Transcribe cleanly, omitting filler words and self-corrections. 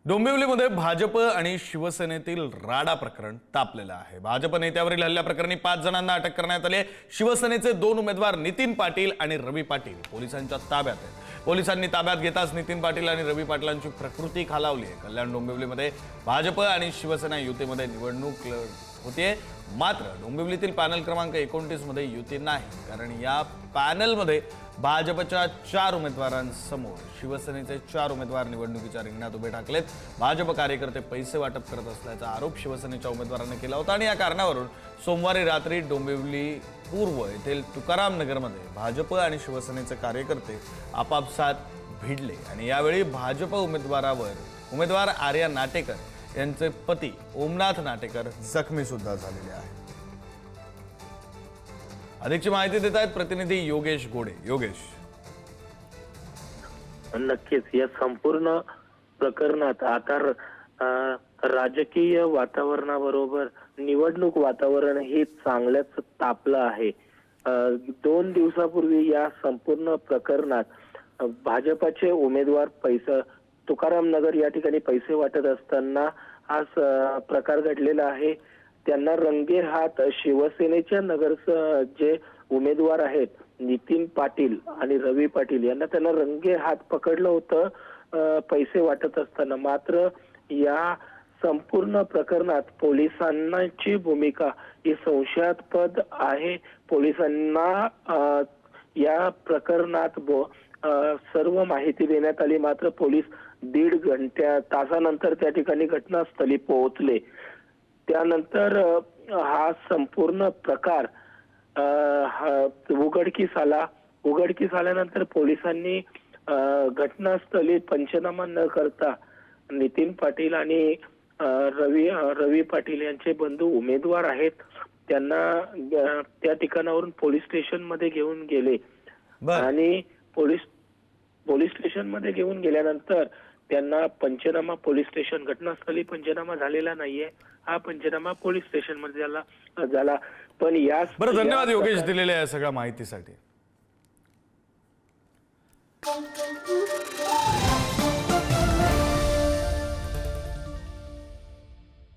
डोंबिवलीमध्ये भाजप आणि शिवसेनेतील राडा प्रकरण तापलेलं आहे। भाजप नेत्यावरील हल्ल्याप्रकरणी 5 जणांना अटक करण्यात आली आहे। शिवसेनेचे 2 उमेदवार नितीन पाटील आणि रवी पाटील पोलिसांच्या ताब्यात आहेत। पोलिसांनी ताब्यात घेताच नितीन पाटील आणि रवी पाटलांची प्रकृती खालावली आहे। कल्याण डोंबिवलीमध्ये भाजप आणि शिवसेना युतीमध्ये निवडणूक होते, मात्र डोंबिवलीतील पॅनल क्रमांक 29 मध्ये युती नाही, कारण या पॅनलमध्ये भाजपच्या 4 उमेदवारांसमोर शिवसेनेचे 4 उमेदवार निवडणुकीच्या रिंगणात उभे ठाकलेत। भाजप कार्यकर्ते पैसे वाटप करत असल्याचा आरोप शिवसेनेच्या उमेदवारांनी केला होता आणि या कारणावरून सोमवारी रात्री डोंबिवली पूर्व येथील तुकाराम नगरमध्ये भाजप आणि शिवसेनेचे कार्यकर्ते आपापसात भिडले आणि यावेळी भाजप उमेदवार आर्या नाटेकर यांचे पती ओमनाथ नाटेकर जखमी सुद्धा झालेले आहेत। अधिकची माहिती देत आहेत प्रतिनिधी योगेश गोडे। योगेश, नक्कीच या संपूर्ण प्रकरणात आता राजकीय वातावरणाबरोबर निवडणूक वातावरण हे चांगल्याच तापलं आहे। 2 दिवसापूर्वी या संपूर्ण प्रकरणात भाजपाचे उमेदवार तुकाराम नगर या ठिकाणी पैसे वाटत असताना हा प्रकार घडलेला आहे। त्यांना रंगेहात शिवसेनेच्या जे उमेदवार आहेत नितीन पाटील आणि रवी पाटील यांना त्यांना रंगेहात पकडलं होतं पैसे वाटत असताना। मात्र या संपूर्ण प्रकरणात पोलिसांची भूमिका ही संशयास्पद आहे। पोलिसांना या प्रकरणात सर्व माहिती देण्यात आली, मात्र पोलीस 1.5 तासानंतर त्या ठिकाणी घटनास्थळी पोहोचले। त्यानंतर हा संपूर्ण प्रकार उघडकीस आल्यानंतर पोलिसांनी घटनास्थळी पंचनामा न करता नितीन पाटील आणि रवी पाटील यांचे बंधू उमेदवार आहेत त्यांना त्या ठिकाणावरून पोलीस स्टेशन मध्ये घेऊन गेले आणि पोलीस स्टेशन मध्ये घेऊन गेल्यानंतर त्यांना पंचनामा घटनास्थळी पंचनामा झालेला नाहीये। हा पंचनामा पोलीस स्टेशन मध्ये झाला। पण धन्यवाद योगेश दिलेल्या या सगळ्या माहितीसाठी।